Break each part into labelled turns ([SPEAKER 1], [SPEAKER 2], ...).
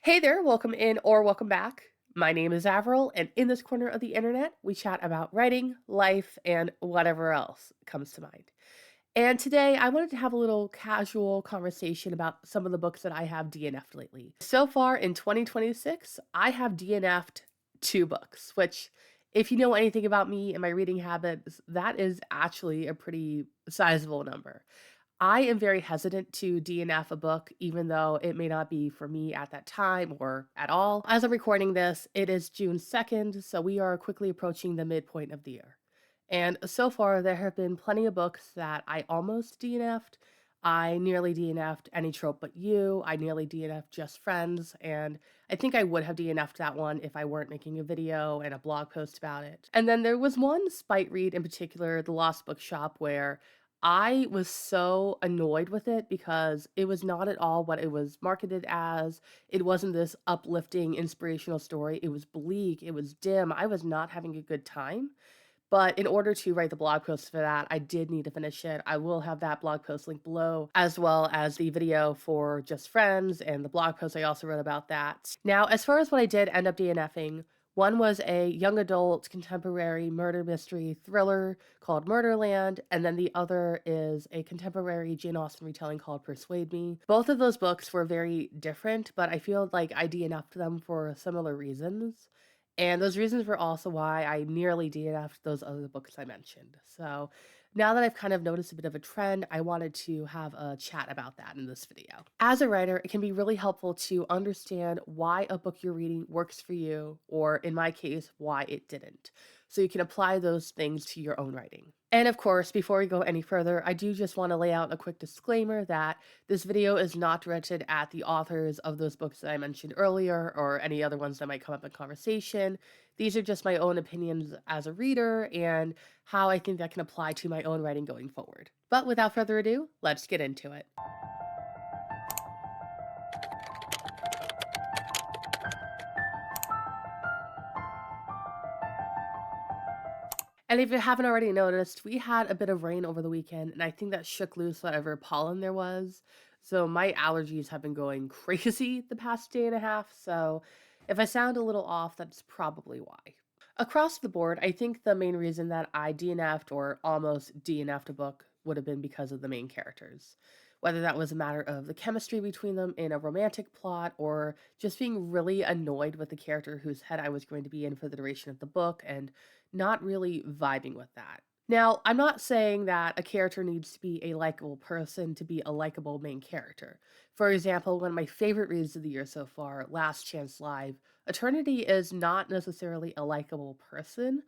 [SPEAKER 1] Hey there, welcome in or welcome back. My name is Avril, and in this corner of the internet, we chat about writing, life, and whatever else comes to mind. And today, I wanted to have a little casual conversation about some of the books that I have DNF'd lately. So far in 2026, I have DNF'd two books, which, if you know anything about me and my reading habits, that is actually a pretty sizable number. I am very hesitant to DNF a book, even though it may not be for me at that time or at all. As I'm recording this, it is June 2nd, so we are quickly approaching the midpoint of the year. And so far, there have been plenty of books that I almost DNF'd. I nearly DNF'd Any Trope But You. I nearly DNF'd Just Friends. And I think I would have DNF'd that one if I weren't making a video and a blog post about it. And then there was one spite read in particular, The Lost Bookshop, where I was so annoyed with it because it was not at all what it was marketed as. It wasn't this uplifting, inspirational story. It was bleak, it was dim. I was not having a good time. But in order to write the blog post for that, I did need to finish it. I will have that blog post linked below, as well as the video for Just Friends and the blog post I also wrote about that. Now, as far as what I did end up DNFing, one was a young adult contemporary murder mystery thriller called Murderland, and then the other is a contemporary Jane Austen retelling called Persuade Me. Both of those books were very different, but I feel like I DNF'd them for similar reasons. And those reasons were also why I nearly DNF'd those other books I mentioned. So now that I've kind of noticed a bit of a trend, I wanted to have a chat about that in this video. As a writer, it can be really helpful to understand why a book you're reading works for you, or in my case, why it didn't. So you can apply those things to your own writing. And of course, before we go any further, I do just want to lay out a quick disclaimer that this video is not directed at the authors of those books that I mentioned earlier or any other ones that might come up in conversation. These are just my own opinions as a reader and how I think that can apply to my own writing going forward. But without further ado, let's get into it. And if you haven't already noticed, we had a bit of rain over the weekend, and I think that shook loose whatever pollen there was. So my allergies have been going crazy the past day and a half. So if I sound a little off, that's probably why. Across the board, I think the main reason that I DNF'd or almost DNF'd a book would have been because of the main characters. Whether that was a matter of the chemistry between them in a romantic plot or just being really annoyed with the character whose head I was going to be in for the duration of the book and not really vibing with that. Now, I'm not saying that a character needs to be a likable person to be a likable main character. For example, one of my favorite reads of the year so far, Last Chance Live, Eternity is not necessarily a likable person,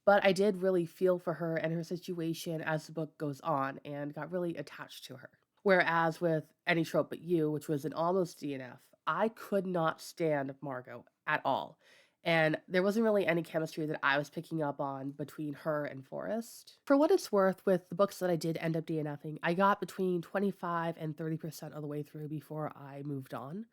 [SPEAKER 1] but I did really feel for her and her situation as the book goes on and got really attached to her. Whereas with Any Trope But You, which was an almost DNF, I could not stand Margot at all. And there wasn't really any chemistry that I was picking up on between her and Forrest. For what it's worth, with the books that I did end up DNFing, I got between 25 and 30% of the way through before I moved on.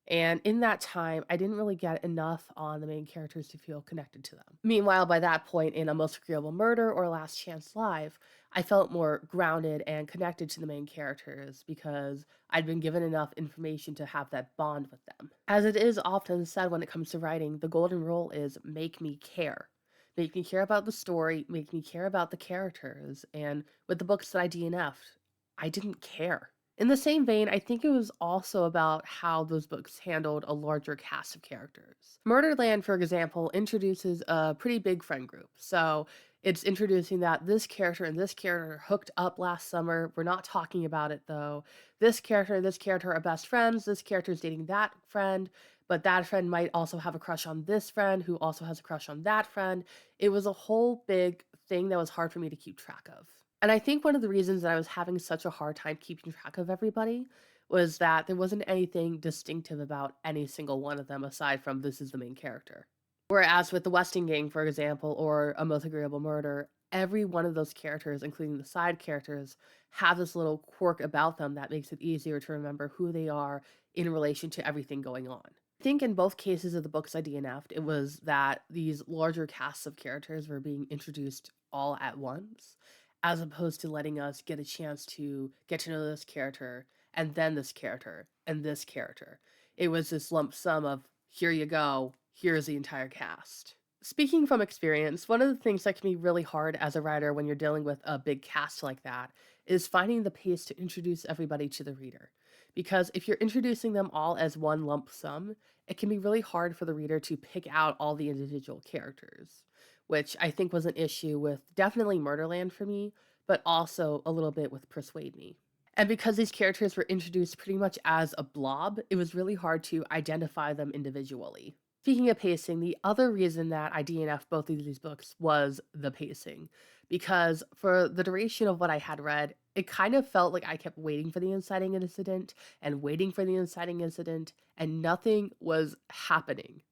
[SPEAKER 1] And in that time, I didn't really get enough on the main characters to feel connected to them. Meanwhile, by that point in A Most Agreeable Murder or Last Chance Live, I felt more grounded and connected to the main characters because I'd been given enough information to have that bond with them. As it is often said when it comes to writing, the golden rule is make me care. Make me care about the story, make me care about the characters, and with the books that I DNF'd, I didn't care. In the same vein, I think it was also about how those books handled a larger cast of characters. Murderland, for example, introduces a pretty big friend group. So it's introducing that this character and this character hooked up last summer. We're not talking about it though. This character and this character are best friends. This character is dating that friend, but that friend might also have a crush on this friend who also has a crush on that friend. It was a whole big thing that was hard for me to keep track of. And I think one of the reasons that I was having such a hard time keeping track of everybody was that there wasn't anything distinctive about any single one of them aside from this is the main character. Whereas with the Westing Gang, for example, or A Most Agreeable Murder, every one of those characters, including the side characters, have this little quirk about them that makes it easier to remember who they are in relation to everything going on. I think in both cases of the books I DNF'd, it was that these larger casts of characters were being introduced all at once, as opposed to letting us get a chance to get to know this character, and then this character, and this character. It was this lump sum of, here you go, here's the entire cast. Speaking from experience, one of the things that can be really hard as a writer when you're dealing with a big cast like that is finding the pace to introduce everybody to the reader. Because if you're introducing them all as one lump sum, it can be really hard for the reader to pick out all the individual characters, which I think was an issue with definitely Murderland for me, but also a little bit with Persuade Me. And because these characters were introduced pretty much as a blob, it was really hard to identify them individually. Speaking of pacing, the other reason that I DNF'd both of these books was the pacing. Because for the duration of what I had read, it kind of felt like I kept waiting for the inciting incident and waiting for the inciting incident, and nothing was happening.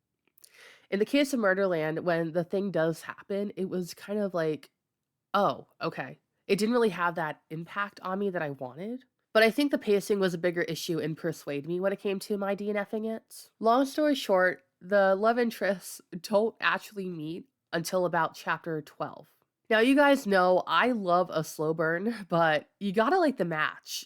[SPEAKER 1] In the case of Murderland, when the thing does happen, it was kind of like, oh, okay. It didn't really have that impact on me that I wanted. But I think the pacing was a bigger issue in Persuade Me when it came to my DNFing it. Long story short, the love interests don't actually meet until about chapter 12. Now, you guys know I love a slow burn, but you gotta like the match.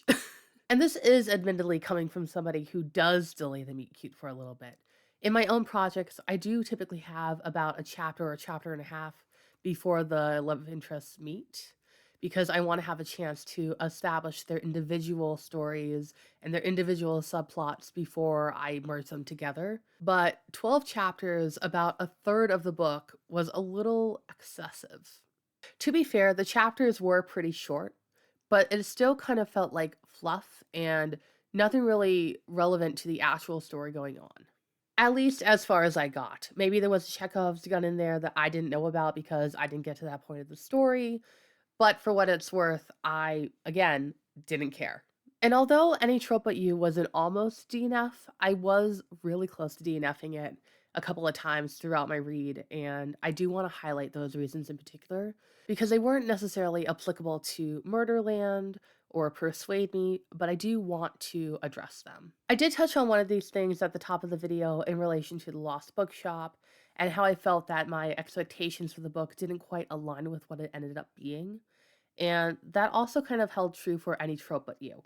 [SPEAKER 1] And this is admittedly coming from somebody who does delay the meet cute for a little bit. In my own projects, I do typically have about a chapter or a chapter and a half before the love interests meet because I want to have a chance to establish their individual stories and their individual subplots before I merge them together. But 12 chapters, about a third of the book, was a little excessive. To be fair, the chapters were pretty short, but it still kind of felt like fluff and nothing really relevant to the actual story going on. At least as far as I got. Maybe there was a Chekhov's gun in there that I didn't know about because I didn't get to that point of the story, but for what it's worth, I, again, didn't care. And although Any Trope But You was an almost DNF, I was really close to DNFing it a couple of times throughout my read, and I do want to highlight those reasons in particular because they weren't necessarily applicable to Murderland or Persuade Me, but I do want to address them. I did touch on one of these things at the top of the video in relation to the Lost Bookshop and how I felt that my expectations for the book didn't quite align with what it ended up being. And that also kind of held true for Any Trope But You.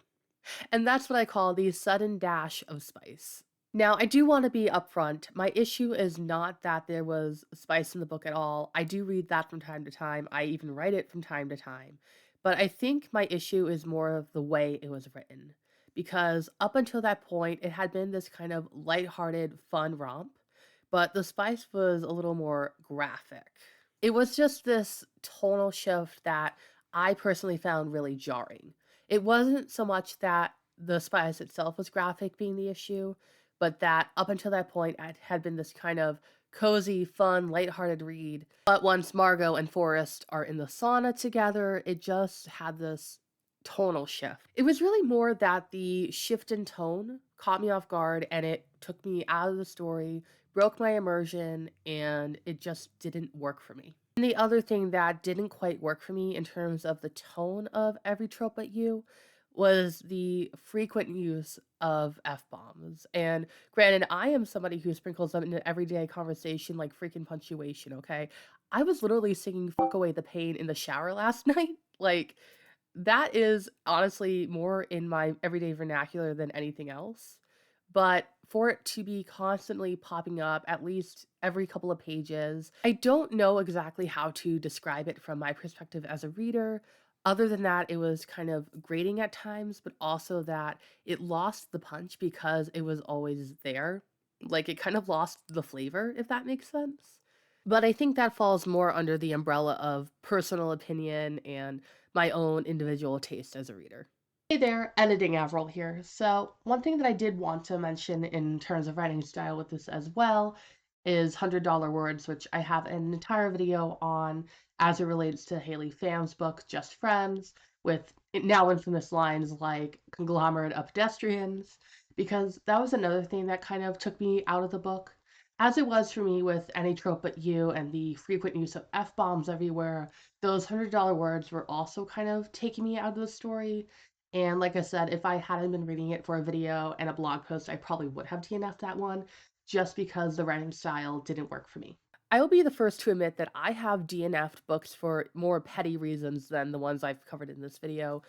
[SPEAKER 1] And that's what I call the sudden dash of spice. Now, I do want to be upfront. My issue is not that there was spice in the book at all. I do read that from time to time. I even write it from time to time. But I think my issue is more of the way it was written. Because up until that point, it had been this kind of lighthearted, fun romp, but the spice was a little more graphic. It was just this tonal shift that I personally found really jarring. It wasn't so much that the spice itself was graphic being the issue, but that up until that point, it had been this kind of cozy, fun, lighthearted read. But once Margot and Forrest are in the sauna together, it just had this tonal shift. It was really more that the shift in tone caught me off guard and it took me out of the story, broke my immersion, and it just didn't work for me. And the other thing that didn't quite work for me in terms of the tone of Every Trope But You was the frequent use of F-bombs. And granted, I am somebody who sprinkles them into everyday conversation like freaking punctuation, okay? I was literally singing Fuck Away the Pain in the shower last night. Like, that is honestly more in my everyday vernacular than anything else. But for it to be constantly popping up at least every couple of pages, I don't know exactly how to describe it from my perspective as a reader. Other than that, it was kind of grating at times, but also that it lost the punch because it was always there. Like it kind of lost the flavor, if that makes sense. But I think that falls more under the umbrella of personal opinion and my own individual taste as a reader. Hey there, editing Avril here. So, one thing that I did want to mention in terms of writing style with this as well is $100 words, which I have an entire video on as it relates to Haley Pham's book, Just Friends, with now infamous lines like conglomerate of pedestrians, because that was another thing that kind of took me out of the book. As it was for me with Any Trope But You and the frequent use of F-bombs everywhere, those $100 words were also kind of taking me out of the story. And like I said, if I hadn't been reading it for a video and a blog post, I probably would have DNF'd that one just because the writing style didn't work for me. I will be the first to admit that I have DNF'd books for more petty reasons than the ones I've covered in this video.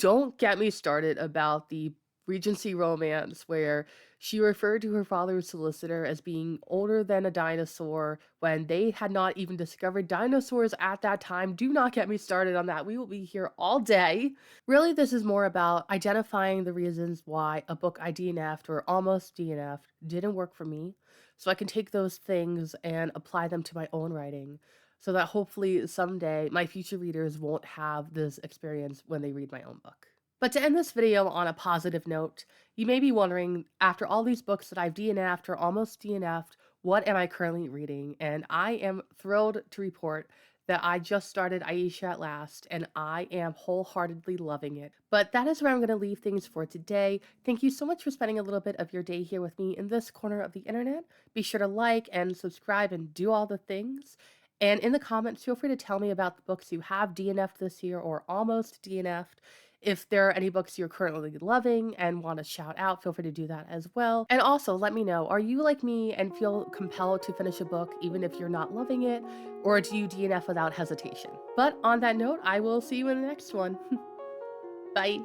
[SPEAKER 1] Don't get me started about the Regency romance where she referred to her father's solicitor as being older than a dinosaur when they had not even discovered dinosaurs at that time. Do not get me started on that. We will be here all day. Really, this is more about identifying the reasons why a book I DNF'd or almost DNF'd didn't work for me, so I can take those things and apply them to my own writing, so that hopefully someday my future readers won't have this experience when they read my own book. But to end this video on a positive note, you may be wondering, after all these books that I've DNF'd or almost DNF'd, what am I currently reading? And I am thrilled to report that I just started Aisha at last, and I am wholeheartedly loving it. But that is where I'm going to leave things for today. Thank you so much for spending a little bit of your day here with me in this corner of the internet. Be sure to like and subscribe and do all the things. And in the comments, feel free to tell me about the books you have DNF'd this year or almost DNF'd. If there are any books you're currently loving and want to shout out, feel free to do that as well. And also, let me know, are you like me and feel compelled to finish a book even if you're not loving it? Or do you DNF without hesitation? But on that note, I will see you in the next one. Bye.